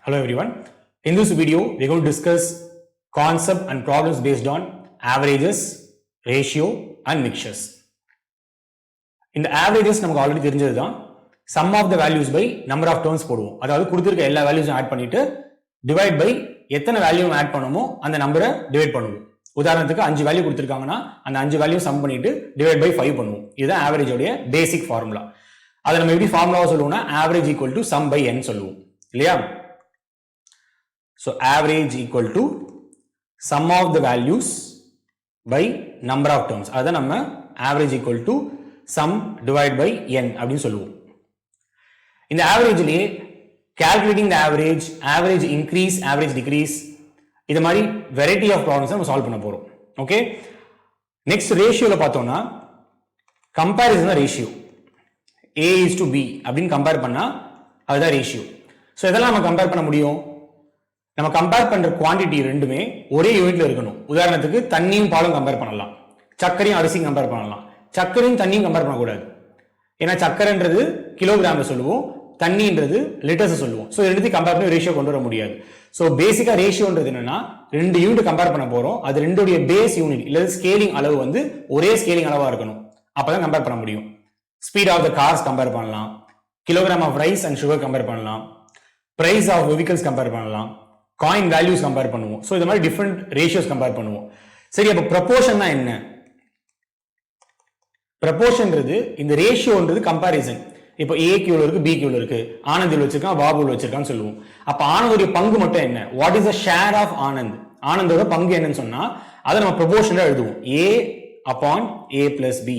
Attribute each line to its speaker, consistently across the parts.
Speaker 1: Hello everyone. In this video, we are going to discuss concept and problems based on averages, ratio and mixtures. இந்த averages நமக்கு already தெரிஞ்சது தான். Sum of the values by number of terms போடுவோம். அதாவது கொடுத்திருக்க எல்லா வேல்யூஸும் add பண்ணிட்டு divide by எத்தனை வேல்யூ ஆட் பண்ணுமோ அந்த நம்பரை டிவைட் பண்ணுவோம். உதாரணத்துக்கு 5 வேல்யூ கொடுத்திருக்காங்கன்னா அந்த 5 வேல்யூ சம் பண்ணிட்டு டிவைட் பை 5 பண்ணுவோம். இதுதான் ஆவரேஜ் உடைய பேசிக் ஃபார்முலா. அதை நம்ம எப்படி ஃபார்முலாவை சொல்லுவோம்னா average equal to sum by n சொல்லுவோம் இல்லையா? So average equal to sum of the values by number of terms. அதான் நம்ம average equal to sum divided by n அப்படின்னு சொல்லுவோம். இந்த averageலயே calculating the average, average increase, average decrease இது மாதிரி variety of problems நம்ம சால்வ் பண்ண போறோம். ஓகே, நெக்ஸ்ட் ரேஷியோல பார்த்தோம்னா comparison ratio a is to b அப்படின்னு கம்பேர் பண்ணா அதுதான் ரேஷியோ. ஸோ இதெல்லாம் நம்ம கம்பேர் பண்ண முடியும். நம்ம கம்பேர் பண்ற குவான்டிட்டி ரெண்டுமே ஒரே யூனிட்ல இருக்கணும். உதாரணத்துக்கு தண்ணியும் பாலும் கம்பேர் பண்ணலாம், சர்க்கரையும் அரிசியும் கம்பேர் பண்ணலாம். சர்க்கரையும் தண்ணியும் கம்பேர் பண்ணக்கூடாது, ஏன்னா சர்க்கரைன்றது கிலோகிராம் சொல்லுவோம், தண்ணின்றது லிட்டர்ஸ் சொல்லுவோம். ஸோ ரெண்டுத்தையும் கம்பேர் பண்ணி ரேஷியோ கொண்டு வர முடியாது. ஸோ பேசிக்கா ரேஷியோன்றது என்னன்னா ரெண்டு யூனிட் கம்பேர் பண்ண போறோம், அது ரெண்டுடைய பேஸ் யூனிட் இல்ல ஸ்கேலிங் அளவு வந்து ஒரே ஸ்கேலிங் அளவா இருக்கணும், அப்பதான் கம்பேர் பண்ண முடியும். Speed of the cars compare பண்ணலாம், kilogram of rice and sugar compare பண்ணலாம், பிரைஸ் ஆஃப் வெஹிக்கல்ஸ் கம்பேர் பண்ணலாம், காயின் வேல்யூஸ் கம்பேர் பண்ணுவோம். ஸோ இது மாதிரி டிஃப்ரெண்ட் ரேஷியோஸ் கம்பேர் பண்ணுவோம். சரி, அப்போ ப்ரொபோர்ஷன் தான் என்ன? ப்ரொபோர்ஷன்றது இந்த ரேஷியோன்றது கம்பாரிசன். இப்போ ஏ கியூல இருக்கு, பி கியூல இருக்கு, ஆனந்த் வச்சிருக்கான், பாபுல வச்சிருக்கான்னு சொல்லுவோம். அப்ப ஆனந்தோடைய பங்கு மட்டும் என்ன? What is the share of Anand? ஆனந்தோட பங்கு என்னன்னு சொன்னா அதை நம்ம ப்ரொபோர்ஷனா எழுதுவோம். A upon A plus B.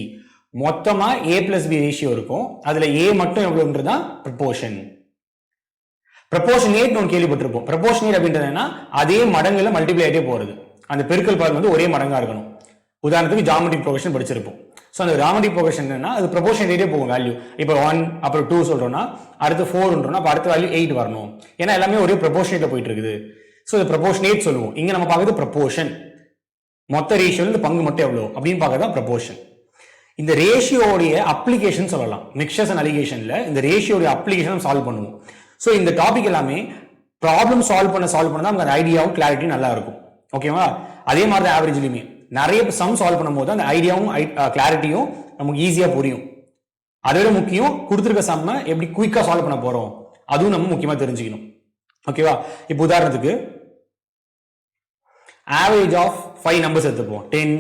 Speaker 1: மொத்தமா ஏ பிளஸ் பி ரேஷியோ இருக்கும், அதுல ஏ மட்டும் எவ்வளவுன்றதுதான் ப்ரொபோர்ஷன். ப்ரொபோர்ஷனேட் ஒன்று கேள்விப்பட்டிருப்போம். ப்ரொபோர்ஷனேட் அப்படின்றதுனா அதே மடங்குல மல்டிப்ளை ஆகிட்டே போறது, அந்த பெருக்கல் பலன் வந்து ஒரே மடங்கா இருக்கணும். உதாரணத்துக்கு ஜாமெட்ரிக் ப்ரோக்ரஷன் படிச்சிருப்போம். ஸோ அந்த ஜாமெட்ரிக் ப்ரோக்ரஷன் என்னன்னா அது ப்ரொபோர்ஷனேட்டே போகும் வேல்யூ. இப்போ 1 அப்புறம் 2 சொல்றோம்னா அடுத்து 4ன்றோம்னா அப்போ அடுத்த வேல்யூ 8 வரணும், ஏன்னா எல்லாமே ஒரே ப்ரொபோர்ஷனேட்ல போயிட்டு இருக்குது. ஸோ இது ப்ரொபோர்ஷனேட் சொல்லுவோம். இங்க நம்ம பார்க்கறது ப்ரொபோர்ஷன், மொத்த ரேஷியோல இந்த பங்கு மட்டும் எவ்வளோ அப்படின்னு பார்க்கறதா ப்ரொபோர்ஷன். இந்த ரேஷியோடைய அப்ளிகேஷன் சொல்லலாம். மிக்சர்ஸ் அண்ட் அலிகேஷன்ல இந்த ரேஷியோடைய அப்ளிகேஷன் சால்வ் பண்ணுவோம். ஸோ இந்த டாபிக் எல்லாமே ப்ராப்ளம் சால்வ் பண்ண தான் நமக்கு அந்த ஐடியாவும் கிளாரிட்டி நல்லா இருக்கும். ஓகேவா? அதே மாதிரி தான் ஆவரேஜ்லையுமே நிறைய சம் சால்வ் பண்ணும்போது அந்த ஐடியாவும் கிளாரிட்டியும் நமக்கு ஈஸியா புரியும். அதை விட முக்கியம் கொடுத்துருக்க சம்ம எப்படி குயிக்கா சால்வ் பண்ண போறோம் அதுவும் நம்ம முக்கியமா தெரிஞ்சுக்கணும். ஓகேவா? இப்போ உதாரணத்துக்கு ஆவரேஜ் ஆஃப் 5 நம்பர்ஸ் எடுத்துப்போம். 10,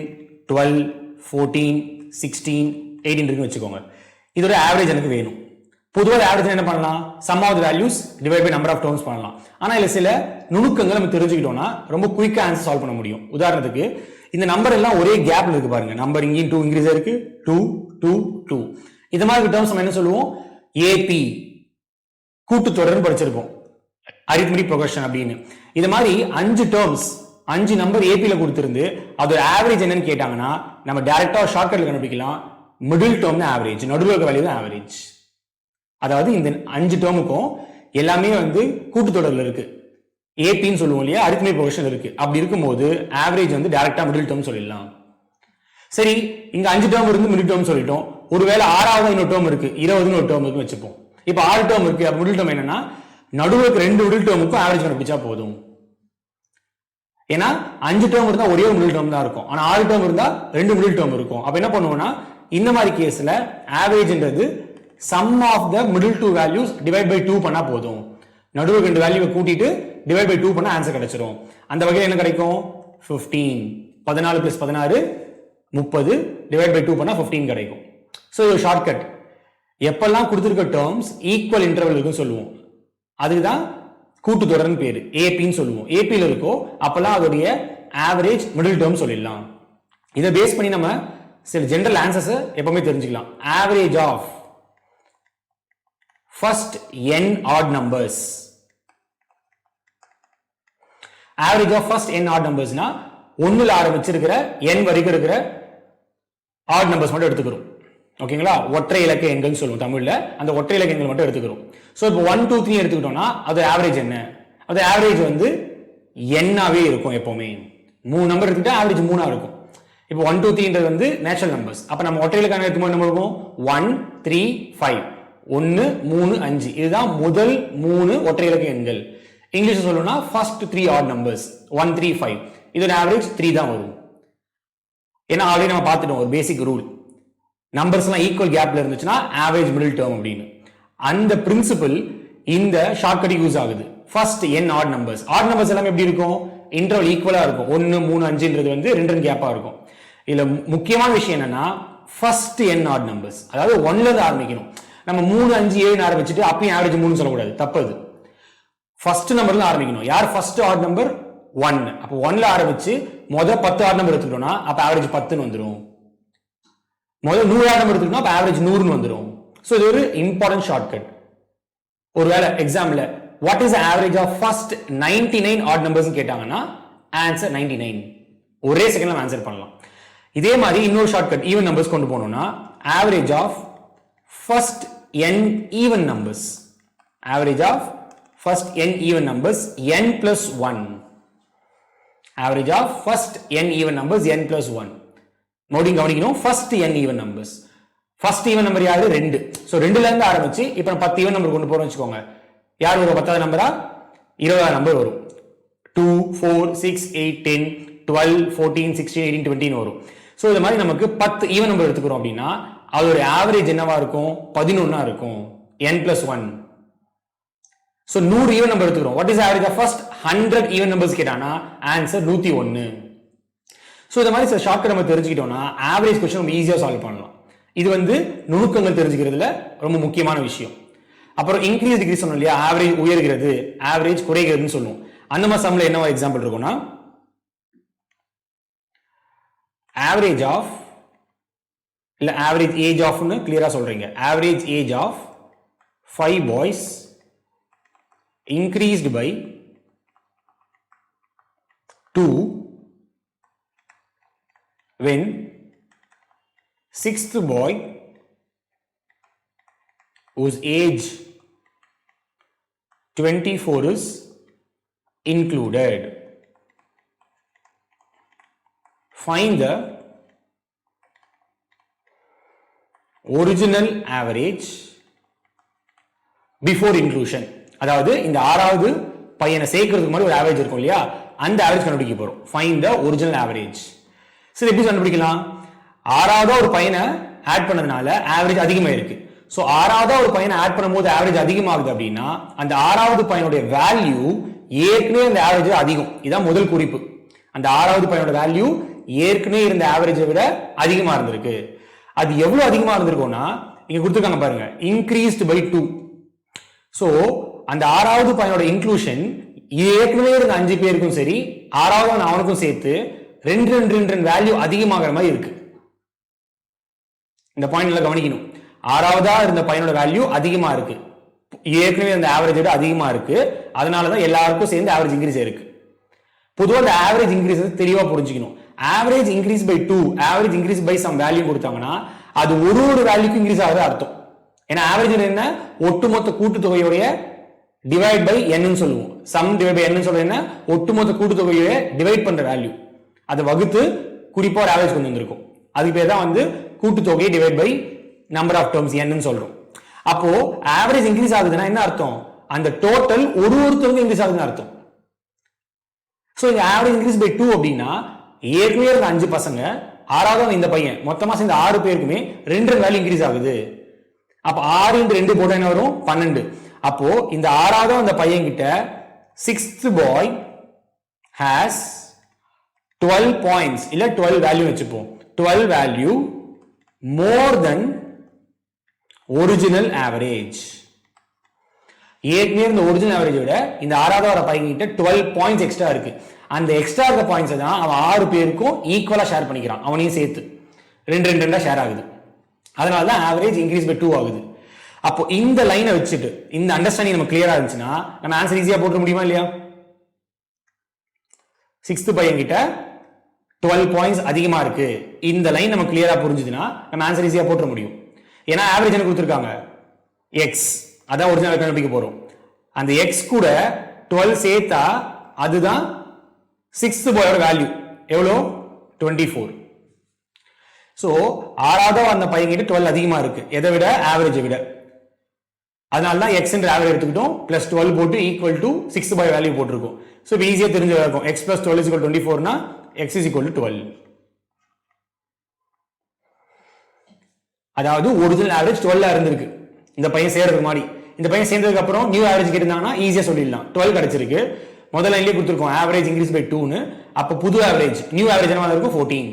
Speaker 1: 12, 14, 16, 18 இருக்குன்னு வச்சுக்கோங்க. இதோட ஆவரேஜ் எனக்கு வேணும். பொதுவாக ஆவரேஜ் என்ன பண்ணலாம்? Sum of the values divide by number of terms பண்ணலாம். ஆனா இல்ல சில நுணுக்கங்கள் நம்ம தெரிஞ்சுக்கிட்டோம்னா ரொம்ப குயிக்கா ஆன்சர் சால்வ் பண்ண முடியும். உதாரணத்துக்கு இந்த நம்பர் எல்லாம் ஒரே கேப்ல இருக்கு பாருங்க. நம்பர் இங்கேயும் 2 இன்க்ரீஸ் இருக்கு, 2 2 2. இது மாதிரி டர்ம்ஸ் நம்ம என்ன சொல்லுவோம்? ஏபி கூட்டுத்தொடர்னு படிச்சிருப்போம், அரித்மெட்டிக் ப்ரோக்ரஷன் அப்படின்னு. இது மாதிரி 5 டர்ம்ஸ் 5 நம்பர் ஏபில கொடுத்திருந்து அதோட ஆவரேஜ் என்னன்னு கேட்டாங்கன்னா நம்ம டைரக்டா ஷார்ட்கட்ல கண்டுபிடிக்கலாம். மிடில் டேர்ம் தான் ஆவரேஜ், நடுவில் இருக்க வேல்யூ தான் ஆவரேஜ். அதாவது இந்த 5 டேர்முக்கும் எல்லாமே வந்து கூட்டுத்தொடர்ல இருக்கு, ஏபின்னு சொல்லுவோம் இல்லையா, அரித்மெட்டிக் ப்ரோக்ரஷன் இருக்கு. அப்படி இருக்கும்போது ஆவரேஜ் வந்து டைரக்டா மிடில் டேர்ம் சொல்லிடலாம். சரி, இங்க 5 டேர்ம் இருந்து மிடில் டேர்ம் சொல்லிட்டோம். ஒருவேளை 6வது இன்னொரு டேர்ம் இருக்கு, 20ன்னு ஒரு டேர்ம் இருக்கு வச்சுப்போம். இப்போ 6 டேர்ம் இருக்கு, அப்ப மிடில் டேர்ம் என்னன்னா நடுவுக்கு 2 மிடில் டேர்முக்கும் ஆவரேஜ் கண்டுபிடிச்சா போதும். ஏன்னா 5 டேர்ம் இருந்தா ஒரே ஒரு மிடில் டேர்ம் தான் இருக்கும், ஆனா 6 டேர்ம் இருந்தா 2 மிடில் டேர்ம் இருக்கும். அப்ப என்ன பண்ணுவோம்னா இந்த மாதிரி கேஸ்ல ஆவரேஜ்ன்றது sum of the middle two values divide by 2 பண்ணா போதும். நடுவுக்கு 2 வேல்யூவை கூட்டிட்டு divide by 2 பண்ணா ஆன்சர் கிடைச்சிரும். அந்த வகையில் என்ன கிடைக்கும்? 15. 14 plus 16 30 divide by 2 பண்ணா 15 கிடைக்கும். ஸோ இது ஷார்ட்கட். எப்பெல்லாம் கொடுத்துருக்க டேர்ம்ஸ் ஈக்குவல் இன்டர்வல் இருக்குன்னு சொல்லுவோம், அதுதான் கூட்டுத்தொடர்னு பேரு, ஏபின்னு சொல்லுவோம். ஏபியில் இருக்கோ அப்பெல்லாம் அதோடைய ஆவரேஜ் மிடில் டேர்ம் சொல்லிடலாம். இதை பேஸ் பண்ணி நம்ம சில ஜெனரல் ஆன்சர்ஸ் எப்பவுமே தெரிஞ்சுக்கலாம். Average of first n odd numbers. Average of first n odd numbers னா 1ல ஆரம்பிச்சிருக்கிற n வரைக்கும் இருக்கிற odd numbers மட்டும் எடுத்துக்கிறோம். ஓகேங்களா? ஒற்றை இலக்க எண்கள் சொல்லுவோம் தமிழ்ல, அந்த ஒற்றை இலக்க எண்கள் மட்டும் எடுத்துக்கிறோம். சோ இப்போ 1 2 3 எடுத்துக்கிட்டோம்னா அது ஆவரேஜ் என்ன? அது ஆவரேஜ் வந்து n ஆவே இருக்கும். எப்பவுமே 3 நம்பர் எடுத்துக்கிட்டா ஆவரேஜ் 3ஆ இருக்கும். இப்போ 1 2 3ன்றது வந்து நேச்சுரல் நம்பர்ஸ். அப்ப நம்ம ஒற்றை இலக்க எண் எடுக்கும்போது என்ன இருக்கும்? 1 3 5 1 3 5 இதுதான் முதல் 3 ஒற்றை இலக்க எண்கள். இங்கிலீஷ் சொல்லணும்னா ஃபர்ஸ்ட் 3 ஆட் நம்பர்ஸ் 1 3 5 இதோட ஆவரேஜ் 3 தான் வரும். ஏன்னா ஆல்ரெடி நம்ம பார்த்துட்டோம் ஒரு பேசிக் ரூல், நம்பர்ஸ்லாம் ஈக்குவல் கேப்ல இருந்துச்சுன்னா ஆவரேஜ் மிடில் டேர்ம் அப்படின்னு. அந்த பிரின்சிபல் இந்த ஷார்ட்கட் யூஸ் ஆகுது. First n odd numbers, odd numbers எல்லாமே எப்படி இருக்கும், இன்டர்வல் ஈக்குவலா இருக்கும். 1 3 5ன்றது வந்து 2 கேப்பா இருக்கும். இதுல முக்கியமான விஷயம் என்னன்னா ஃபர்ஸ்ட் n ஆட் நம்பர்ஸ், அதாவது 1ல இருந்து ஆரம்பிக்கணும். நம்ம 3 5 7 ஆரம்பிச்சுட்டு அப்பயும் ஆவரேஜ் 3 சொல்லக்கூடாது, தப்பு. ஃபர்ஸ்ட் நம்பர்ல ஆரம்பிக்கணும். யார் ஃபர்ஸ்ட் ஆட் நம்பர் 1, அப்போ 1ல ஆரம்பிச்சு முதல் 10 ஆட் நம்பர் எடுத்துட்டோம்னா அப்ப ஆவரேஜ் 10ன்னு வந்துடும். முதல் 100 ஆட் நம்பர் எடுத்துட்டோம்னா அப்ப ஆவரேஜ் 100ன்னு வந்துடும். சோ இது ஒரு இம்பார்ட்டன்ட் ஷார்ட்கட். ஒருவேளை எக்ஸாம்ல what is the average of first 99 odd numbers கேட்டாங்கன்னா ஆன்சர் 99. ஒரே செகண்ட்ல ஆன்சர் பண்ணலாம். இதே மாதிரி இன்னொரு ஷார்ட்கட் ஈவன் நம்பர்ஸ் கொண்டு போனோம்னா average of first n even numbers, average of first n even numbers n plus 1, average of first n even numbers n plus 1. மறுபடியும் கவனிக்கணும், first n even numbers, first even number யாரு 2. So 2ல இருந்து ஆரம்பிச்சு இப்போ 10 even number கொண்டு போறோம் வெச்சுக்கோங்க. யார் வரும் 10வது நம்பரா 20வது நம்பர் வரும். 2 4 6 8 10 12 14 16 18 20 வரும். சோ இந்த மாதிரி நமக்கு 10 ஈவன் நம்பர் எடுத்துக்கிறோம் அப்படின்னா அதோட ஆவரேஜ் என்னவா இருக்கும், 11 இருக்கும், n plus 1. So 100 even number எடுத்துக்கிறோம். What is average of first 100 even numbers கேட்டானா ஆன்சர் 101. சோ இந்த மாதிரி சில ஷார்ட்கட் நம்ம தெரிஞ்சுக்கிட்டோம்னா ஆவரேஜ் क्वेश्चन நம்ம ஈஸியா சால்வ் பண்ணலாம். இது வந்து நுணுக்கங்கள் தெரிஞ்சுக்கிறதுல ரொம்ப முக்கியமான விஷயம். அப்புறம் இன்க்ரீஸ் டிக்ரீஸ் சொன்னோம் இல்லையா, ஆவரேஜ் உயர்கிறது ஆவரேஜ் குறைகிறதுன்னு சொல்லுவோம். அந்த மாதிரி சம்ல என்ன எக்ஸாம்பிள் இருக்கும்னா ஆவரேஜ் ஆஃப் இல்ல ஆவரேஜ் ஏஜ் ஆஃப்னு கிளியரா சொல்றீங்க. Average age of 5 boys increased by 2 when 6th boy whose age 24 is included. Find the original average before inclusion. அதாவது இந்த 6வது பையனை சேர்க்கிறதுக்கு முன்னாடி ஒரு ஆவரேஜ் இருக்கும் இல்லையா, அந்த ஆவரேஜ் கண்டுபிடிக்க போறோம். Find the original average. சரி, எப்படி கண்டுபிடிக்கலாம்? 6வது ஒரு பையனை ஆட் பண்ணதுனால ஆவரேஜ் அதிகமாக இருக்கு. சோ 6வது ஒரு பையனை ஆட் பண்ணும்போது ஆவரேஜ் அதிகமாகுது அப்படின்னா அந்த 6வது பையனுடைய வேல்யூ ஏற்கனவே அந்த ஆவரேஜ் அதிகம். இதான் முதல் குறிப்பு. அந்த 6வது பையனோட வேல்யூ ஏற்கனவே இருந்த ஆவரேஜை விட அதிகமா இருந்திருக்கு. அது எவ்வளவு அதிகமா இருந்திருக்கும்னா இங்க கொடுத்துருக்காங்க பாருங்க, இன்க்ரீஸ்ட் பை 2. சோ அந்த 6வது பையனோட இன்க்ளூஷன் ஏற்கனவே இருந்த 5 பேருக்கும் சரி 6வது அவனுக்கும் சேர்த்து 2 2 2 வேல்யூ அதிகமாகிற மாதிரி இருக்கு. இந்த பாயிண்ட்ல கவனிக்கணும். 6வதா இருந்த பையனோட வேல்யூ அதிகமா இருக்கு, ஏற்கனவே அந்த ஆவரேஜ் விட அதிகமா இருக்கு. அதனாலதான் எல்லாருக்கும் சேர்ந்து ஆவரேஜ் இன்க்ரீஸ் இருக்கு. பொதுவாக இந்த ஆவரேஜ் இன்க்ரீஸ் தெளிவா புரிஞ்சுக்கணும். Average increase by 2, average increase by sum value கொடுத்தாங்கன்னா அது ஒரு வேல்யூக்கு இன்க்ரீஸ் ஆகுது அர்த்தம். ஏன்னா ஆவரேஜ் என்ன, ஒட்டுமொத்த கூட்டுத்தொகையுடைய டிவைட் பை n ன்னு சொல்லுவோம். சம் டிவைட் பை n ன்னு சொல்றது என்ன, ஒட்டுமொத்த கூட்டுத்தொகையை டிவைட் பண்ற வேல்யூ. அதை வகுத்து குறிப்பா ஒரு ஆவரேஜ் கொண்டு வந்திருக்கும். அதுக்கு பேர் தான் வந்து கூட்டுத்தொகை divide by number of terms n ன்னு சொல்றோம். அப்போ ஆவரேஜ் இன்க்ரீஸ் ஆகுதுன்னா என்ன அர்த்தம், அந்த டோட்டல் ஒருத்தருக்கும் இன்க்ரீஸ் ஆகுதுன்னு அர்த்தம். சோ இந்த ஆவரேஜ் இன்க்ரீஸ் பை 2 அப்படின்னா ஏற்கனவே இருந்த 5 பசங்க 6வது இந்த பையன் மொத்தமா சேர்ந்து 6 பேருக்குமே 2 வேல்யூ இன்க்ரீஸ் ஆகுது. அப்ப 6 × 2 போட்டா என்ன வரும், 12. அப்போ இந்த 6வது அந்த பையன் கிட்ட 6th boy has 12 points இல்ல 12 வேல்யூ வச்சுப்போம். 12 value more than original average. ஏற்கனவே இந்த ஒரிஜினல் ஆவரேஜ் விட இந்த 6வது வர பையன் கிட்ட 12 பாயிண்ட்ஸ் எக்ஸ்ட்ரா இருக்கு. அந்த எக்ஸ்ட்ரா இருக்க பாயிண்ட்ஸ் தான் அவன் 6 பேருக்கும் ஈக்குவலா ஷேர் பண்ணிக்கிறான். அவனையும் சேர்த்து 2 2 ஷேர் ஆகுது. அதனால தான் ஆவரேஜ் இன்க்ரீஸ் பை 2 ஆகுது. அப்போ இந்த லைனை வச்சுட்டு இந்த அண்டர்ஸ்டாண்டிங் நம்ம கிளியரா இருந்துச்சுன்னா நம்ம ஆன்சர் ஈஸியா போட முடியுமா இல்லையா? 6th பையன் கிட்ட 12 பாயிண்ட்ஸ் அதிகமா இருக்கு, இந்த லைன் நம்ம கிளியரா புரிஞ்சுதுன்னா நம்ம ஆன்சர் ஈஸியா போட முடியும். ஏன்னா ஆவரேஜ் என்ன கொடுத்துருக்காங்க, எக்ஸ், அதான் ஒரிஜினல் கண்டுபிடிக்க போறோம். அந்த எக்ஸ் கூட 12 சேர்த்தா அதுதான் 6th பாயோட வேல்யூ. எவ்வளோ, 24. சோ 6வது அந்த பையன் கிட்ட 12 அதிகமா இருக்கு, எதை விட, ஆவரேஜை விட. அதனால தான் x என்ற ஆவரேஜ் எடுத்துக்கிட்டோம் பிளஸ் 12 போட்டு ஈக்குவல் டு 6 பை வேல்யூ போட்டிருக்கோம். ஸோ இப்போ ஈஸியாக தெரிஞ்ச இருக்கும் x plus 12 is equal to 24 x is equal to 12. அதாவது ஒரிஜினல் ஆவரேஜ் 12 இருந்திருக்கு இந்த பையன் சேர்றதுக்கு மாதிரி. இந்த பையன் சேர்ந்ததுக்கு அப்புறம் நியூ ஆவரேஜ் கேட்டிருந்தாங்கன்னா ஈஸியாக சொல்லிடலாம். 12 கிடைச்சிருக்கு. முதல்ல லைன்லேயே கொடுத்துருக்கோம் ஆவரேஜ் இன்க்ரீஸ் பை 2ன்னு. அப்போ புது ஆவரேஜ் நியூ ஆவரேஜ் என்ன இருக்கும் 14.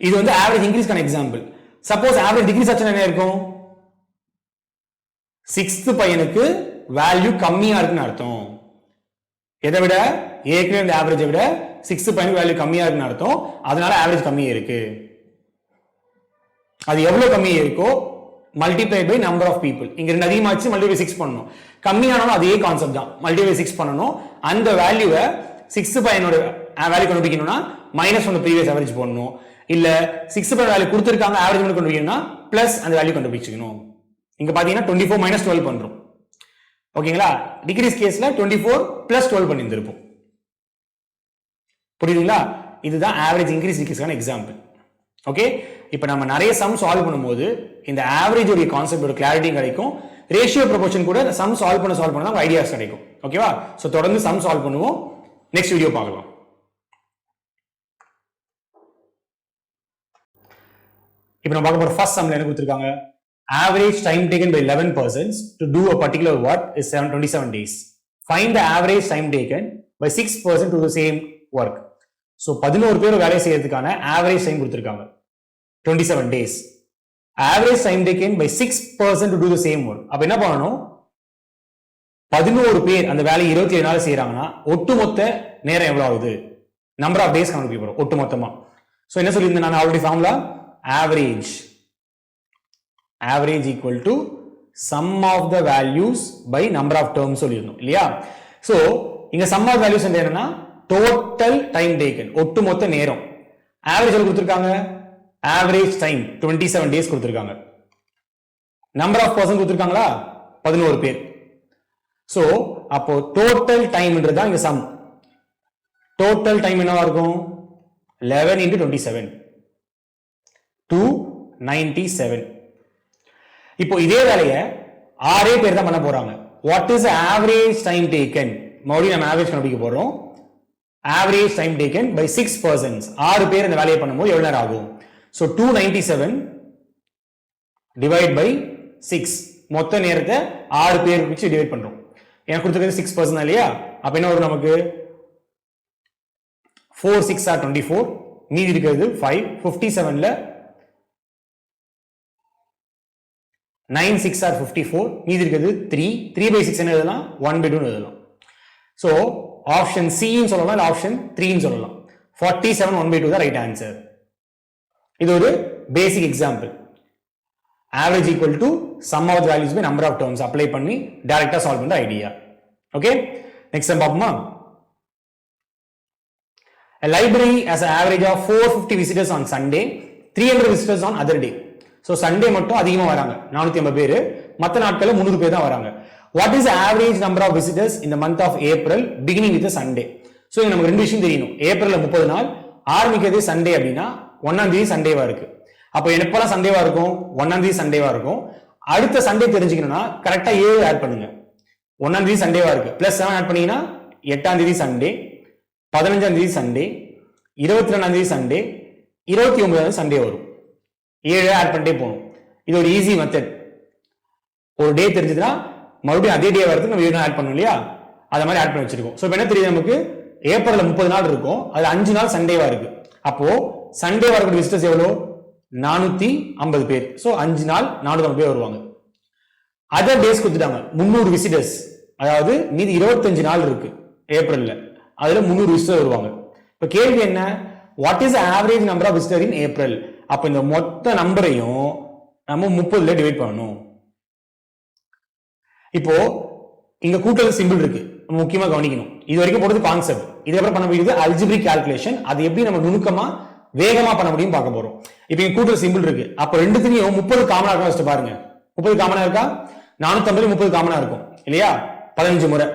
Speaker 1: இது வந்து ஆவரேஜ் இன்க்ரீஸ்க்கான எக்ஸாம்பிள். சப்போஸ் ஆவரேஜ் டிக்ரீஸ் ஆச்சுன்னா என்ன இருக்கும்? 6th பையனுக்கு வேல்யூ கம்மியா இருக்குன்னு அர்த்தம். எதை விட? ஏற்கனவே இந்த ஆவரேஜை விட 6th பையனுக்கு வேல்யூ கம்மியா இருக்குன்னு அர்த்தம். அதனால ஆவரேஜ் கம்மியா இருக்கு. அது எவ்வளவு கம்மியா இருக்கோ multiply by number of people. இங்க 2 அதிகமாச்சு மல்டிப்ளை 6 பண்ணணும். கம்மியானாலும் அதே கான்செப்ட் தான், மல்டிப்ளை 6 பண்ணணும். அந்த வேல்யூவை 6th பையனோட வேல்யூ கண்டுபிடிக்கணும்னா -1 ப்ரீவியஸ் ஆவரேஜ் போடணும். இல்ல 6th பையன் வேல்யூ கொடுத்திருக்காங்க ஆவரேஜ் மட்டும் கண்டுபிடிக்கணும்னா பிளஸ் அந்த வேல்யூ கண்டுபிடிச்சுக்கணும். இங்க பாத்தீங்கன்னா 24 - 12 பண்றோம். ஓகேங்களா? டிகிரீஸ் கேஸ்ல 24 + 12 பண்ணியிருந்திருப்போம். புரியுதுங்களா? இதுதான் ஆவரேஜ் இன்க்ரீஸ் டிக்ரீஸ்க்கான எக்ஸாம்பிள். ஓகே, இப்போ நம்ம நிறைய சம் சால்வ் பண்ணும்போது இந்த ஆவரேஜ் உடைய கான்செப்ட் ஒரு கிளாரிட்டி கிடைக்கும். ரேஷியோ ப்ரொபோர்ஷன் கூட சம் சால்வ் பண்ண தான் ஐடியாஸ் கிடைக்கும். ஓகேவா? ஸோ தொடர்ந்து சம் சால்வ் பண்ணுவோம். நெக்ஸ்ட் வீடியோ பார்க்கலாம். இப்போ நம்ம பார்க்க போற ஃபர்ஸ்ட் சம்ல என்ன கொடுத்திருக்காங்க? Average time taken by 11 persons to do a particular work is 27 days. Find the average time taken by 6 persons to do the same work. So 11 பேர் வேலை செய்யறதுக்கான average time கொடுத்திருக்காங்க 27 days. Average time taken by 6 persons to do the same work. அப்ப என்ன பண்ணணும்? 11 பேர் அந்த வேலையை 27 நாள் செய்யறாங்கன்னா ஒட்டுமொத்த நேரம் எவ்வளவு ஆகுது? நம்பர் ஆஃப் டேஸ் கணக்கு போறோம் ஒட்டுமொத்தமா. சோ என்ன சொல்லியிருந்தேன் நான் already formula average equal to sum of the values by number of terms சொல்லிருந்தோம் இல்லையா? சோ இங்க sum of values என்னன்னா total time taken, ஒட்டுமொத்த நேரம். ஆவரேஜ் கொடுத்திருக்காங்க, average time 27 days கொடுத்திருக்காங்க. number of person கொடுத்திருக்காங்களா? 11 பேர். சோ அப்போ total time ன்றதுதான் இங்க sum. total time என்னவா இருக்கும்? 11 into 27 297. இப்போ இதே வேலையை 6 பேர் தான் பண்ண போறாங்க. What is average time taken? மறுபடியும் நம்ம ஆவரேஜ் கண்டுபிடிக்க போறோம். Average time taken by 6 persons. 6 பேர் இந்த வேலையை பண்ணும்போது எவ்வளவு நேரம் ஆகும்? So 297 divide by 6. மொத்த நேரத்தை 6 பேர் வச்சு டிவைட் பண்றோம். எனக்கு கொடுத்திருக்கிறது 6 persons இல்லையா? அப்ப என்ன வரும் நமக்கு? 4 6 are 24. மீதி இருக்கிறது 5. 57ல 9 6 are 54. மீதி இருக்கிறது 3. 3/6 என்ன எழுதலாம்? 1/2 எழுதலாம். சோ ஆப்ஷன் C ன்னு சொல்லலாம், இல்ல ஆப்ஷன் 3 ன்னு சொல்லலாம். 47 1/2 தான் ரைட் ஆன்சர். இது ஒரு basic example. Average equal to sum of the values by number of terms apply பண்ணி டைரக்டா சால்வ் பண்ற ஐடியா. ஓகே, நெக்ஸ்ட் சம் பாப்போமா? A library has an average of 450 visitors on Sunday, 300 visitors on other day. So Sunday மட்டும் அதிகமா வராங்க 450 பேர், மற்ற நாட்கள்ல 300 பேர் தான் வராங்க. What is average number of visitors in the month of April beginning with Sunday? So இங்க நமக்கு ரெண்டு விஷயம் தெரியணும். ஏப்ரல்ல 30 நாள், ஆரம்பிக்கிறது சண்டே அப்படின்னா 1ஆம் தேதி சண்டேவா இருக்கு. அப்போ எப்பெல்லாம் சண்டேவா இருக்கும்? 1ஆம் தேதி சண்டேவா இருக்கும். அடுத்த சண்டே தெரிஞ்சுக்கணும்னா கரெக்டா 7 ஆட் பண்ணுங்க. 1ஆம் தேதி சண்டேவா இருக்கு, பிளஸ் 7 ஆட் பண்ணீங்கன்னா 8ஆம் தேதி சண்டே, 15ஆம் தேதி சண்டே, 22ஆம் தேதி சண்டே, 29ஆம் தேதி சண்டே வரும். 7 ஆட் பண்ணிட்டே போகணும். இது ஒரு ஈஸி மெத்தட். ஒரு டே தெரிஞ்சதுன்னா மறுபடியும் அதே டே வரதுக்கு நம்ம 7 ஆட் பண்ணணும் இல்லையா? அத மாதிரி ஆட் பண்ணி வச்சிருக்கோம். சோ இப்போ என்ன தெரியுது நமக்கு? ஏப்ரல்ல 30 நாள் இருக்கும், அது 5 நாள் சண்டேவா இருக்கு. அப்போ சண்டே வரக்கூடிய விசிட்டர்ஸ் எவ்வளோ? 450 பேர். சோ 5 நாள் 450 பேர் வருவாங்க. அதர் டேஸ் கொடுத்துட்டாங்க 300 விசிட்டர்ஸ், அதாவது மீதி 25 நாள் இருக்கு ஏப்ரல்ல, அதுல 300 விசிட்டர் வருவாங்க. இப்ப கேள்வி என்ன? What is average number of visitor in April? அப்ப இந்த மொத்த நம்பரையும் நம்ம 30ல டிவைட் பண்ணணும். இப்போ இங்க கூட்டல் சிம்பிள் இருக்கு, முக்கியமா கவனிக்கணும். இது வரைக்கும் போறது கான்செப்ட். இதுக்கப்புறம் பண்ண முடியுது அல்ஜிபிரிக் கால்குலேஷன். அது எப்படி நம்ம நுணுக்கமா வேகமா பண்ண முடியும் பார்க்க போறோம். இப்போ இங்க கூட்டல் சிம்பிள் இருக்கு, அப்ப ரெண்டுத்தையும் 30 காமனா இருக்கா ஃபர்ஸ்ட் பாருங்க. 30 காமனா இருக்கா? 450 30 காமனா இருக்கும் இல்லையா? 15 முறை.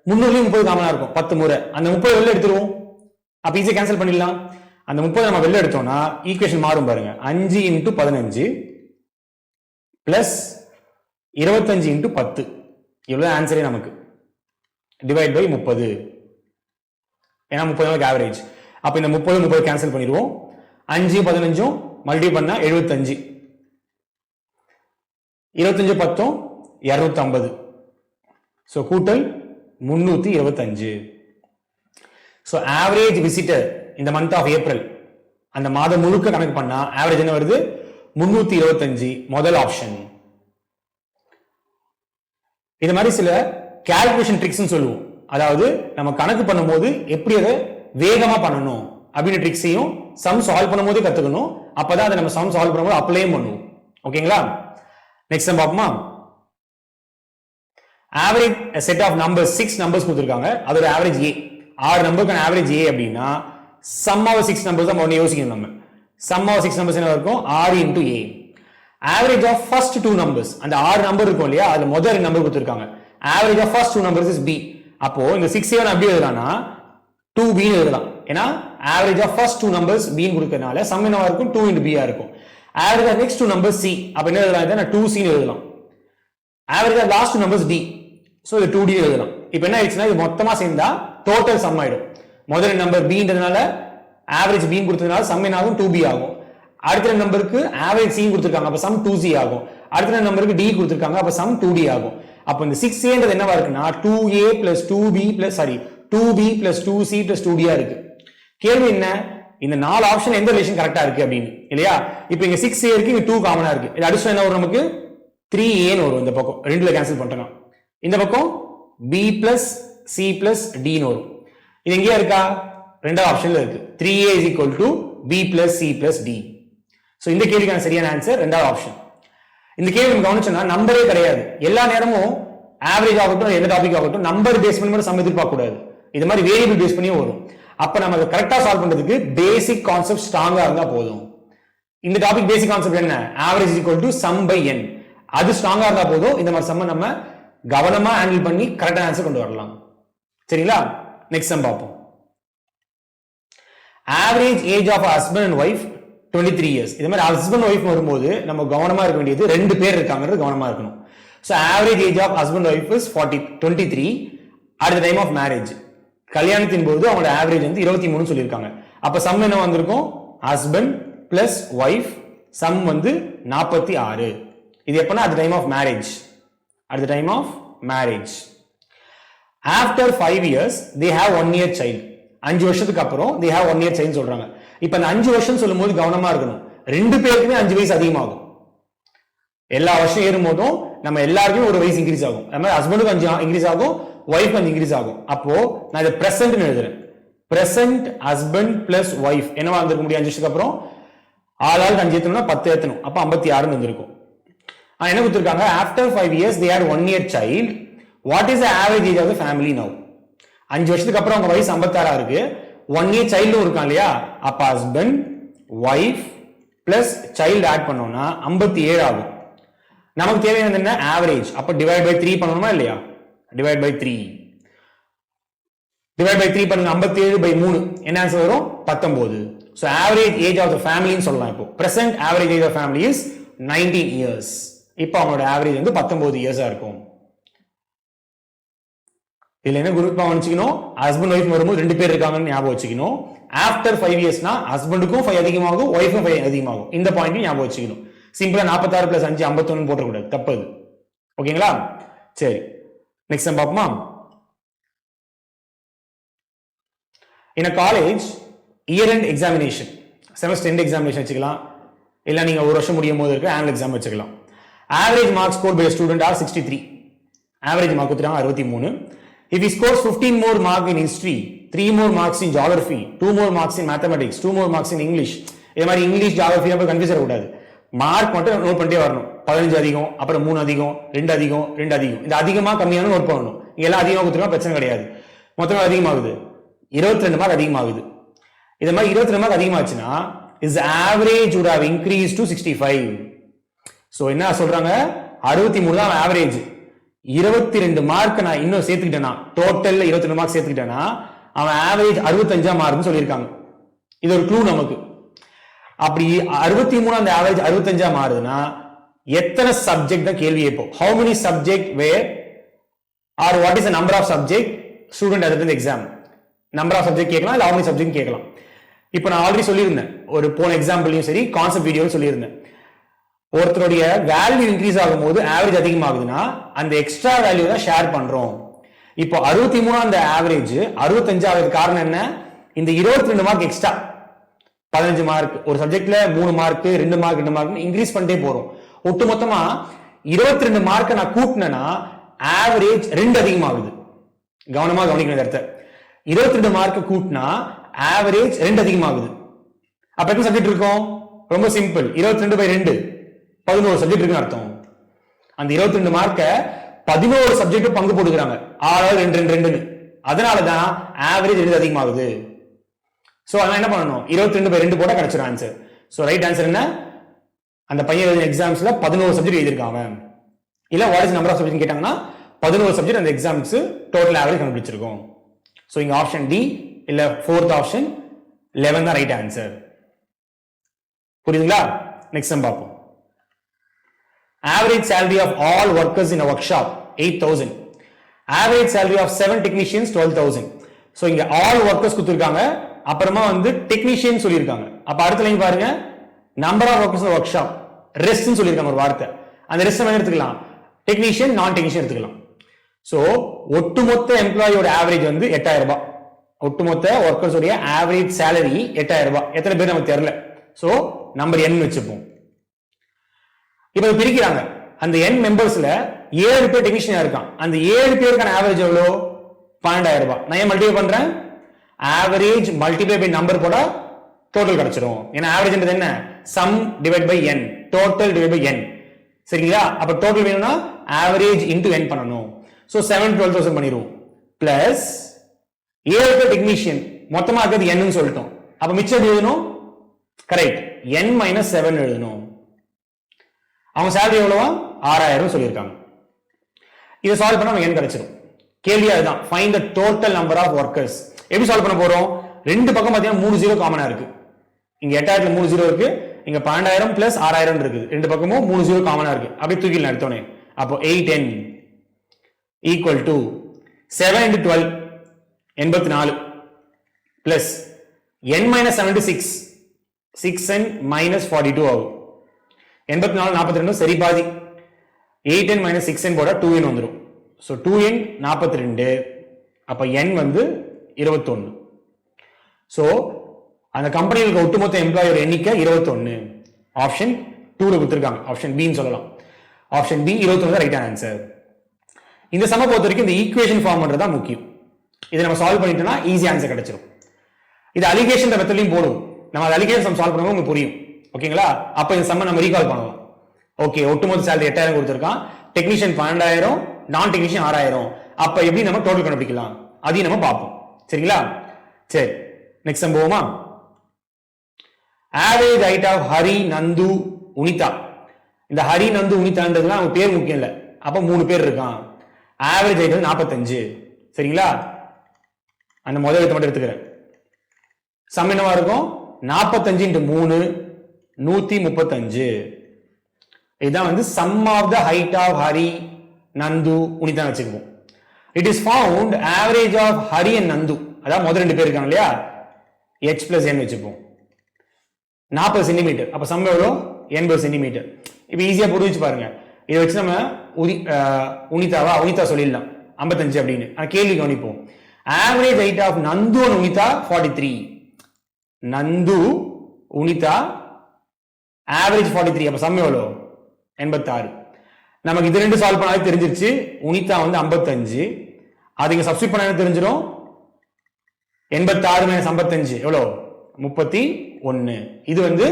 Speaker 1: 300லயும் 30 காமனா இருக்கும் 10 முறை. அந்த 30 வெளில எடுத்துருவோம். அப்ப ஈஸியா கேன்சல் பண்ணிடலாம். அந்த 30 நம்ம வெளில எடுத்தோம்னா ஈக்குவேஷன் மாறும் பாருங்க. 5 × 15 பிளஸ் 25 into 10 இவ்வளவு ஆன்சரே நமக்கு. Divide by 30. ஏன்னா 30 நமக்கு ஆவரேஜ். அப்ப இந்த 30 கேன்சல் பண்ணிடுவோம். 5 15 மல்டிப்ளை பண்ணா 75. 25 10 250. ஸோ கூட்டல் 325. ஸோ ஆவரேஜ் விசிட்டர் இந்த மந்த் ஆஃப் ஏப்ரல் அந்த மாதம் முழுக்க கணக்கு பண்ணா ஆவரேஜ் என்ன வருது? 325. முதல் ஆப்ஷன். இந்த மாதிரி சில கால்குலேஷன் ட்ரிக்ஸ் சொல்லுவோம். அதாவது நம்ம கணக்கு பண்ணும்போது எப்படி அதை வேகமா பண்ணணும் அப்படின்னு ட்ரிக்ஸையும் சம் சால்வ் பண்ணும்போது கத்துக்கணும். அப்பதான் அதை நம்ம சம் சால்வ் பண்ணும்போது அப்ளையும் பண்ணுவோம். ஓகேங்களா? நெக்ஸ்ட் சம் பார்ப்போமா? Average set of numbers 6 numbers கொடுத்துருக்காங்க. அதோட ஆவரேஜ் ஏ. 6 நம்பருக்கான ஆவரேஜ் ஏ அப்படின்னா சம் ஆஃப் 6 நம்பர்ஸ் தான் ஒன்று யோசிக்கணும். நம்ம சம் ஆஃப் 6 நம்பர்ஸ் என்ன இருக்கும்? 6 into a. Average of first 2 numbers, அந்த 6 நம்பர் இருக்கும் இல்லையா, அதுல முதல் 2 நம்பர் கொடுத்துருக்காங்க. Average of first 2 numbers is b. அப்போ இந்த 6a அப்படி எழுதலாம்னா 2b ன்னு எழுதலாம். ஏன்னா average of first 2 numbers b ன்னு கொடுக்கறனால சம் என்னவா இருக்கும்? 2 into b ஆ இருக்கும். Average of next 2 numbers c. அப்ப என்ன எழுதலாம்? நான் 2c ன்னு எழுதலாம். Average of last 2 numbers d. So இது 2d எழுதலாம். இப்போ என்ன ஆயிடுச்சுன்னா இது மொத்தமா சேர்ந்தா டோட்டல் சம் ஆயிடும். முதல் நம்பர் bன்றதுனால ஆவரேஜ் b கொடுத்ததுனால சம் என்ன ஆகும்? 2b ஆகும். அடுத்த நம்பருக்கு ஆவரேஜ் c கொடுத்திருக்காங்க, அப்ப சம் 2c ஆகும். அடுத்த நம்பருக்கு d கொடுத்திருக்காங்க, அப்ப சம் 2d ஆகும். அப்ப இந்த 6a என்னவா இருக்குன்னா 2a plus 2b plus 2b plus 2c plus 2d ஆ இருக்கு. கேள்வி என்ன? இந்த 4 ஆப்ஷன் எந்த ரிலேஷன் கரெக்ட்டா இருக்கு அப்படின்னு இல்லையா? இப்போ இங்க 6a இருக்கு, இங்க 2 காமனா இருக்கு. இது அடிஷன் என்ன வரும் நமக்கு? 3a ன்னு வரும். இந்த பக்கம் ரெண்டுல கேன்சல் பண்ணிட்டோம். இந்த பக்கம் b plus c plus d ன்னு வரும். இது எங்கேயா இருக்கா? ரெண்டாவது ஆப்ஷன்ல இருக்கு. 3a is equal to b plus c plus d. So இந்த கேள்விக்கான சரியான ஆன்சர் ரெண்டாவது ஆப்ஷன். இந்த கேள்வி நம்ம கவனிச்சோம்னா நம்பரே கிடையாது. எல்லா நேரமும் ஆவரேஜ் ஆகட்டும் எந்த டாபிக் ஆகட்டும் நம்பர் பேஸ் பண்ணி மட்டும் சம் எதிர்பார்க்க கூடாது. இது மாதிரி வேரியபிள் பேஸ் பண்ணியும் வரும். அப்ப நம்ம அதை கரெக்டா சால்வ் பண்றதுக்கு பேசிக் கான்செப்ட் ஸ்ட்ராங்கா இருந்தா போதும். இந்த டாபிக் பேசிக் கான்செப்ட் என்ன? Average equal to sum by n. அது ஸ்ட்ராங்கா இருந்தா போதும். இந்த மாதிரி சம்ம நம்ம கவனமா ஹேண்டில் பண்ணி கரெக்டான ஆன்சர் கொண்டு வரலாம். சரிங்களா? நெக்ஸ்ட் சம் பார்ப்போம். Average age of husband and wife 23 years. இது மாதிரி ஹஸ்பண்ட் ஒய்ஃப் வரும்போது நம்ம கவனமா இருக்க வேண்டியது 2 பேர் இருக்காங்கிறது கவனமா இருக்கணும். So average age of husband wife is 23 at the time of marriage. கல்யாணத்தின் போது அவங்களோட ஆவரேஜ் வந்து 23 சொல்லியிருக்காங்க. அப்ப சம் என்ன வந்திருக்கும்? ஹஸ்பண்ட் பிளஸ் ஒய்ஃப் சம் வந்து 46. இது எப்பனா at the time of marriage. At the time of marriage. After 5 years they have 1 year child. 5 வருஷத்துக்கு அப்புறம் they have 1 year child சொல்றாங்க. இப்ப அந்த 5 வருஷம் சொல்லும்போது கவனமா இருக்கணும். 2 பேருக்குமே 5 வயசு அதிகமாகும். எல்லா வருஷம் ஏறும் போதும் நம்ம எல்லாருக்குமே ஒரு வயசு இன்க்ரீஸ் ஆகும். அது மாதிரி ஹஸ்பண்டுக்கு 5 இன்க்ரீஸ் ஆகும், ஒய்ஃப் 5 இன்க்ரீஸ் ஆகும். அப்போ நான் இதை பிரசன்ட் எழுதுறேன். பிரசன்ட் ஹஸ்பண்ட் பிளஸ் ஒய்ஃப் என்னவா இருந்திருக்க முடியும்? 5 வருஷத்துக்கு அப்புறம் ஆளாளுக்கு 5 ஏத்தணும்னா 10 ஏத்தணும். அப்ப 56 வந்திருக்கும். என்ன கொடுத்திருக்காங்க? After 5 years they had 1 year child. What is the average age of the family now? 5 வருஷத்துக்கு அப்புறம் அவங்க வயசு 56 இருக்கு. 1 year சைல்டும் இருக்கான் இல்லையா? அப்ப husband wife plus child add பண்ணோம்னா 57 ஆகும். நமக்கு தேவையானது என்ன? ஆவரேஜ். அப்ப டிவைட் பை 3 பண்ணணுமா இல்லையா? Divide by 3. டிவைட் பை 3 பண்ணுங்க. 57 by 3 என்ன ஆன்சர் வரும்? 19. So average age of the ஃபேமிலின்னு சொல்லலாம். இப்போ present average age of family is 19 years. இப்போ அவங்களோட ஆவரேஜ் வந்து 19 இயர்ஸா இருக்கும். இதுல என்ன குரூப் கவனிச்சுக்கணும்? ஹஸ்பண்ட் ஒய்ஃப் வரும்போது 2 பேர் இருக்காங்கன்னு ஞாபகம் வச்சுக்கணும். ஆஃப்டர் 5 இயர்ஸ்னா ஹஸ்பண்டுக்கும் 5 அதிகமாகும், ஒய்ஃபும் 5 அதிகமாகும். இந்த பாயிண்ட் ஞாபகம் வச்சுக்கணும். சிம்பிளா 46 பிளஸ் 5 51 போட்டக்கூடாது, தப்பு. ஓகேங்களா? சரி, நெக்ஸ்ட் நம்ம பார்ப்போமா? In a college year end examination, semester end examination வச்சுக்கலாம், இல்ல நீங்க ஒரு வருஷம் முடியும் போது இருக்க annual exam வச்சுக்கலாம். Average marks scored by a student are 63. Average mark கொடுத்துட்டாங்க 63. If he scores 15 more marks in history, 3 more marks in geography, 2 more marks in mathematics, 2 more marks in English. இதே மாதிரி இங்கிலீஷ் ஜியோகிராஃபி அப்ப confuse ஆகக்கூடாது. Mark மட்டும் note பண்ணிட்டே வரணும். 15 அதிகம், அப்புறம் 3 அதிகம், 2 அதிகம், 2 அதிகம். இந்த அதிகமா கம்மியான நோட் பண்ணணும். எல்லாம் அதிகமாக கொடுத்துருக்கா பிரச்சனை கிடையாது. மொத்தம் அதிகமாகுது 22 மார்க் அதிகமாகுது. இது மாதிரி 22 மார்க் அதிகமாச்சுன்னா his average would have increased to 65. So என்ன சொல்றாங்க? 63 தான் ஆவரேஜ். 22 மார்க் நான் இன்னும் சேர்த்துக்கிட்டேனா, டோட்டல்ல 22 மார்க் சேர்த்துக்கிட்டேனா அவன் ஆவரேஜ் 65 மார்க்னு சொல்லியிருக்காங்க. இது ஒரு க்ளூ நமக்கு. அப்படி 63 அந்த ஆவரேஜ் 65 மாறுதுன்னா எத்தனை சப்ஜெக்ட் தான் கேள்வி கேட்போம். how many subject where or what is the number of subject student attended the exam. number of subject கேட்கலாம் இல்ல how many subject கேட்கலாம். இப்போ நான் ஆல்ரெடி சொல்லியிருந்தேன், ஒரு போன எக்ஸாம்பிளையும் சரி கான்செப்ட் வீடியோவில் சொல்லியிருந்தேன், ஒருத்தருடைய வேல்யூ இன்க்ரீஸ் ஆகும்போது ஆவரேஜ் அதிகமாகுதுன்னா அந்த எக்ஸ்ட்ரா வேல்யூ தான் ஷேர் பண்றோம். இப்போ 63 அந்த ஆவரேஜ் 65 ஆகுது. காரணம் என்ன? இந்த 22 மார்க் எக்ஸ்ட்ரா 15 மார்க் ஒரு சப்ஜெக்ட்ல 3 மார்க் 2 மார்க் 2 மார்க் இன்க்ரீஸ் பண்ணிட்டே போறோம். ஒட்டுமொத்தமா 22 மார்க் நான் கூட்டினேன்னா ஆவரேஜ் 2 அதிகமாகுது. கவனமா கவனிக்கணும் இடத்த. 22 மார்க் கூட்டினா ஆவரேஜ் 2 அதிகமாகுது. அப்ப எத்தனை சப்ஜெக்ட் இருக்கும்? ரொம்ப சிம்பிள், 22/2 11 சப்ஜெக்ட் இருக்குன்னு அர்த்தம். அந்த 22 மார்க்க 11 சப்ஜெக்ட் பங்கு போட்டுக்கிறாங்க, 6 2 2 2. அதனாலதான் ஆவரேஜ் 2 அதிகமாகுது. சோ அதனால என்ன பண்ணணும்? 22/2 போட்டா கிடைச்சிடும் ஆன்சர். சோ ரைட் ஆன்சர் என்ன? அந்த பையன் எழுதின எக்ஸாம்ஸ்ல 11 சப்ஜெக்ட் எழுதிருக்கான் அவன். இல்ல what is number of subject கேட்டாங்கன்னா 11 சப்ஜெக்ட் அந்த எக்ஸாம்ஸ் டோட்டல் ஆவரேஜ் கண்டுபிடிச்சிருக்கோம். சோ இங்க ஆப்ஷன் டி இல்ல ஃபோர்த் ஆப்ஷன் 11 தான் ரைட் ஆன்சர். புரியுதுங்களா? நெக்ஸ்ட் சம் பார்ப்போம். Average salary of all workers in a workshop 8,000. Average salary of 7 technicians 12,000. So இங்க all workers கொடுத்திருக்காங்க, அப்புறமா வந்து டெக்னீஷியன் சொல்லியிருக்காங்க. அப்ப அடுத்த லைன் பாருங்க, number of workers workshop rest சொல்லியிருக்காங்க ஒரு வார்த்தை. அந்த ரெஸ்ட் நம்ம எடுத்துக்கலாம், டெக்னீஷியன் நான் டெக்னீஷியன் எடுத்துக்கலாம். சோ ஒட்டுமொத்த எம்ப்ளாயோட ஆவரேஜ் வந்து 8,000 ரூபாய். ஒட்டுமொத்த ஒர்க்கர்ஸ் உடைய ஆவரேஜ் சேலரி 8,000 ரூபாய். எத்தனை பேர் நமக்கு தெரியல. சோ நம்பர் n வச்சுப்போம். இப்ப பிரிக்கிறாங்க, அந்த n மெம்பர்ஸ்ல 7 பேர் டெக்னீஷியனா இருக்கான். அந்த 7 பேருக்கான ஆவரேஜ் எவ்வளோ? 12,000 ரூபாய். நான் ஏன் மல்டிப்ளை பண்றேன்? ஆவரேஜ் மல்டிப்ளை பை நம்பர் போட டோட்டல் கிடைச்சிடும். ஏன்னா ஆவரேஜ்ன்றது என்ன? Sum divide by n, total divide by n. சரிங்களா? அப்ப டோட்டல் வேணும்னா ஆவரேஜ் இன்டு n பண்ணணும். சோ 7 12,000 பண்ணிடுவோம். பிளஸ் 7 பேர் டெக்னீஷியன், மொத்தமா இருக்கிறது n ன்னு சொல்லிட்டோம். அப்ப மிச்சம் எழுதணும். கரெக்ட், n மைனஸ் 7 எழுதணும். அவங்க சேலரி எவ்வளவா? 6,000 சொல்லியிருக்காங்க. இதை சால்வ் பண்ணா நமக்கு n கிடைச்சிடும். கேள்வி அதுதான், find the total number of workers. எப்படி சால்வ் பண்ண போறோம்? ரெண்டு பக்கம் பாத்தீங்கன்னா 3 0 காமனா இருக்கு. இங்க 8,000 3 0 இருக்கு, இங்க 12,000 பிளஸ் 6,000 இருக்குது. ரெண்டு பக்கமும் 3 0 காமனா இருக்கு. அப்படியே தூக்கிடலாம் எடுத்தோனே. அப்போ 8n equal to 7 into 12 84 plus n minus 76 6n minus 42 ஆகும். 84 42 சரி பாதி. 8n minus 6n போட 2n வந்துடும். ஸோ 2n 42, அப்ப n வந்து 21. ஸோ அந்த கம்பெனிகளுக்கு ஒட்டுமொத்த எம்ப்ளாயோட எண்ணிக்கை 21. ஆப்ஷன் 2ல கொடுத்துருக்காங்க, ஆப்ஷன் பின்னு சொல்லலாம். ஆப்ஷன் பி 21 தான் ரைட் ஆன்சர். இந்த சம பொறுத்த வரைக்கும் இந்த ஈக்குவேஷன் ஃபார்ம் பண்றது தான் முக்கியம். இதை நம்ம சால்வ் பண்ணிட்டோம்னா ஈஸி ஆன்சர் கிடைச்சிடும். இது அலிகேஷன் மெத்தட்லயும் போடுவோம். நம்ம அது அலிகேஷன் சம் சால்வ் பண்ணுவோம், உங்களுக்கு புரியும். ஓகேங்களா? அப்ப இந்த சம்ம நம்ம ரீகால் பண்ணலாம். ஓகே, ஒட்டுமொத்த சேலரி 8,000 கொடுத்துருக்கான், டெக்னீஷியன் 12,000, நான் டெக்னீஷியன் 6,000. அப்ப எப்படி நம்ம டோட்டல் கண்டுபிடிக்கலாம் அதையும் நம்ம பார்ப்போம். சரிங்களா? சரி, நெக்ஸ்ட் சம் போவோமா? Average height of Hari, Nandu, Unitha. இந்த ஹரி, நந்து, உனிதான்றதுலாம் அவங்க பேர் முக்கியம் இல்லை. அப்ப 3 பேர் இருக்கான். Average height 45. சரிங்களா? அந்த முதல் எழுத்து மட்டும் எடுத்துக்கிறேன். சம் என்னவா இருக்கும்? 45 into 3 135. இதுதான் வந்து sum of the height of Hari, Nandu, Unitha வச்சுக்குவோம். It is found average of Hari and Nandu, அதாவது முதல் 2 பேர் இருக்காங்க இல்லையா, h plus n வச்சுப்போம். 40 சென்டிமீட்டர். அப்ப சம் எவ்வளோ? 80 சென்டிமீட்டர். இப்ப ஈஸியா புரிஞ்சு பாருங்க. இதை வச்சு நம்ம உனிதா சொல்லிடலாம் 55 அப்படின்னு. கேள்வி கவனிப்போம். Average height of Nandu and Unitha 43. Nandu, Unitha average 43. அப்ப சம் எவ்வளோ? 86. நமக்கு இது ரெண்டு சால்வ் பண்ணாலே தெரிஞ்சிருச்சு. உனிதா வந்து 55, அது இங்க சப்ஸ்டிட் பண்ண தெரிஞ்சிடும். 86 மைனஸ் 55 எவ்வளோ? 31. இது வந்து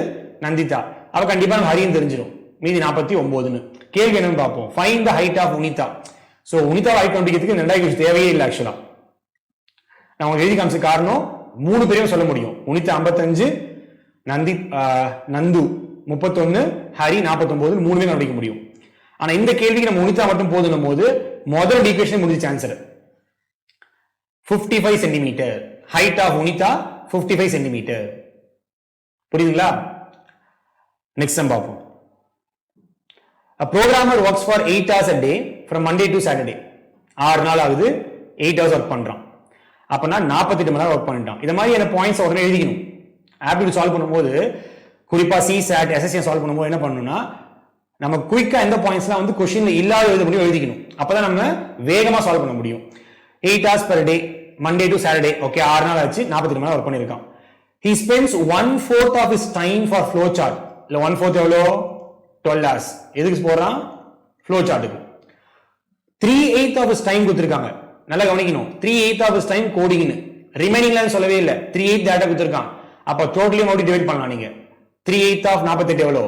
Speaker 1: நந்திதா. அப்ப கண்டிப்பா நம்ம ஹரின்னு தெரிஞ்சிடும். மீதி 49. கேள்வி என்னன்னு பார்ப்போம். Find the height of Unitha. So Unitha height கண்டுபிடிக்கிறதுக்கு 2 தேவையே இல்லை. ஆக்சுவலா நான் உங்களுக்கு எழுதி காமிச்ச காரணம் 3 பேரையும் சொல்ல முடியும். உனிதா 55, நந்து 31, ஹரி 49, 3 பேரும் கண்டுபிடிக்க முடியும். ஆனா இந்த கேள்விக்கு நம்ம உனிதா மட்டும் போதும் போது முதல் ஈக்குவேஷன் முடிஞ்ச answer 55 centimetre. Height of Unitha 55 centimetre. புரியுதுங்களா? நெக்ஸ்ட் சம் பார்ப்போம். A programmer works for 8 hours a day from Monday to Saturday. 6 நாள் ஆகுது 8 hours ஒர்க் பண்றான். அப்பனா 48 மணி நேரம் ஒர்க் பண்ணிட்டான். இந்த மாதிரி என்ன பாயிண்ட்ஸ் உடனே எழுதிக்கணும். ஆப்டிடியூட் சால்வ் பண்ணும்போது குறிப்பா CSAT SSC சால்வ் பண்ணும்போது என்ன பண்ணணும்னா நம்ம குயிக்கா எந்த பாயிண்ட்ஸ்லாம் வந்து क्वेश्चनல இல்லாத எழுத முடியும் எழுதிக்கணும். அப்பதான் நம்ம வேகமா சால்வ் பண்ண முடியும். 8 hours per day Monday to Saturday. Okay 6 நாள் ஆச்சு 48 மணி நேரம் ஒர்க் பண்ணிருக்கான். He spends 1/4 of his time for flow chart. இல்ல 1/4 எவ்வளோ 12 hours. எதுக்கு போறான் flow chartக்கு. 3/8 of his time கொடுத்திருக்காங்க. நல்லா கவனிக்கணும். 3/8 of his time கோடிங்னு. ரிமைனிங்ல சொல்லவே இல்ல. 3/8 டேட்டா கொடுத்திருக்கான். அப்ப டோட்டலி மறுபடியும் டிவைட் பண்ணலாம் நீங்க. 3/8 of 48 எவ்வளோ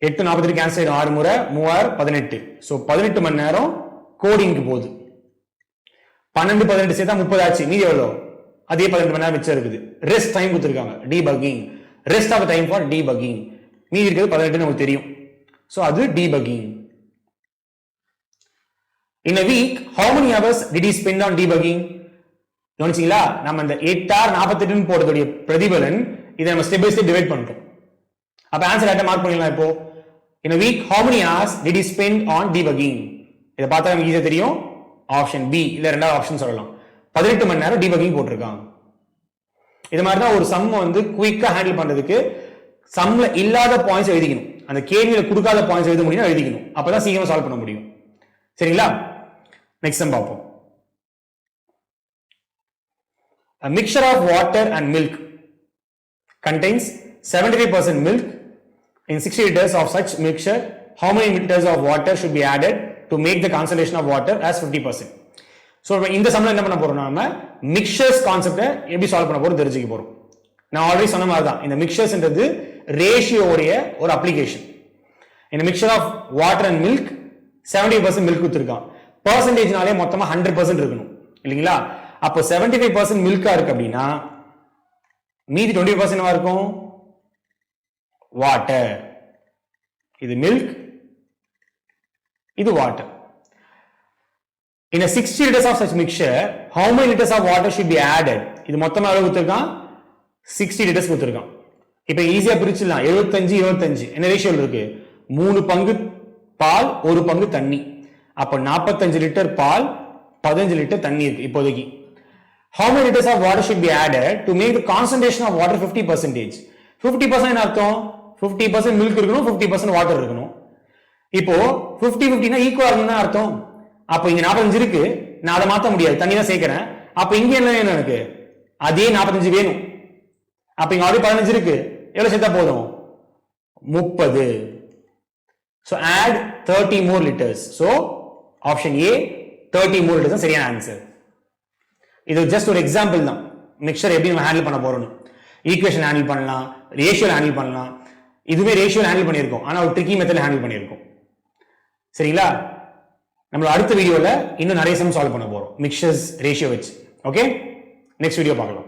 Speaker 1: 8 43 கேன்சல் ஆயிடும் 6 முறை 3 18. சோ 18 மணி நேரம் கோடிங்க்கு போகுது. 12 18 சேர்த்தா 30 ஆச்சு. மீதி எவ்வளோ அதே 18 மணி நேரம் மிச்சம் இருக்குது. ரெஸ்ட் டைம் கொடுத்திருக்காங்க debugging. Rest of time for debugging. மீதி இருக்கிறது 18 நமக்கு தெரியும். சோ அது debugging. In a week, how many hours did he spend on debugging? கவனிச்சீங்களா நம்ம இந்த 8 hour 48 ன்னு போடுறதுடைய பிரதிபலன் இதை நம்ம ஸ்டெப் பை ஸ்டெப் டிவைட் பண்ணிட்டோம். அப்ப ஆன்சர் ஆட்ட மார்க் பண்ணிடலாம். இப்போ in a week how many hours did he spend on debugging? இத பார்த்தா நமக்கு ஈஸியா தெரியும். ஆப்ஷன் பி இல்ல ரெண்டாவது ஆப்ஷன் சொல்லலாம். 18 மணி நேரம் டீபக்கிங் போட்டிருக்காங்க. இது மாதிரி தான் ஒரு சம் வந்து குயிக்கா ஹேண்டில் பண்றதுக்கு சம்ல இல்லாத பாயிண்ட்ஸ் எழுதிக்கணும். அந்த கேள்வியில கொடுக்காத பாயிண்ட்ஸ் எழுத முடியும் எழுதிக்கணும். அப்பதான் சீக்கிரமா சால்வ் பண்ண முடியும். சரிங்களா? நெக்ஸ்ட் சம் பார்ப்போம். A mixture of water and milk contains 75% milk. In 60 liters of such mixture, how many liters of water should be added to make the concentration of water as 50%? So இந்த சம்ல என்ன பண்ண போறோம் நாம mixtures கான்செப்டை எப்படி solve பண்ண போறோம் தெரிஞ்சுக்க போறோம். நான் ஆல்ரெடி சொன்ன மாதிரி தான் இந்த மிக்சர்ஸ்ன்றது ரேஷியோடைய ஒரு அப்ளிகேஷன். இந்த mixture of water and milk 70% milk கொடுத்திருக்கான். பெர்சன்டேஜ்னாலே மொத்தமா 100% இருக்கணும் இல்லைங்களா? அப்போ 75% மில்கா இருக்கு அப்படின்னா மீதி 20% இருக்கும் வாட்டர். இது மில்க், இது water. In a 60 liters of such mixture, how many liters of water should be added? இது மொத்தமா எவ்வளவு கொடுத்திருக்கான் 60 liters கொடுத்திருக்கான். இப்போ ஈஸியா பிரிச்சிடலாம். 75 25 என்ன ரேஷியோல இருக்கு 3 பங்கு பால் 1 பங்கு தண்ணி. அப்ப 45 லிட்டர் பால் 15 லிட்டர் தண்ணி இருக்கு இப்போதைக்கு. How many liters of water should be added to make the concentration of water 50%? 50% என்ன அர்த்தம் 50% மில்க் இருக்கணும் 50% வாட்டர் இருக்கணும். இப்போ 50-50 னா ஈக்குவலா இருக்கணும்னு அர்த்தம். அப்ப இங்க 45 இருக்கு, நான் அதை மாத்த முடியாது, தண்ணி தான் சேர்க்கிறேன். அப்ப இங்க என்ன வேணும் எனக்கு அதே 45 வேணும். அப்ப இங்க ஆல்ரெடி 15 இருக்கு, எவ்வளவு சேர்த்தா போதும் 30. So add 30 more liters. So option A 30 more liters தான் சரியான ஆன்சர். இது ஜஸ்ட் ஒரு எக்ஸாம்பிள் தான் மிக்சர் எப்படி நம்ம ஹேண்டில் பண்ண போறோம்னு. ஈக்குவேஷன் ஹேண்டில் பண்ணலாம், ரேஷியோ ஹேண்டில் பண்ணலாம். இதுவே ரேஷியோ ஹேண்டில் பண்ணியிருக்கோம், ஆனா ஒரு ட்ரிக்கி மெத்தட்ல ஹேண்டில் பண்ணியிருக்கோம். சரிங்களா? நம்ம அடுத்த வீடியோல இன்னும் நிறைய சம் சால்வ் பண்ண போறோம் மிக்சர்ஸ் ரேஷியோ வச்சு. ஓகே, நெக்ஸ்ட் வீடியோ பார்க்கலாம்.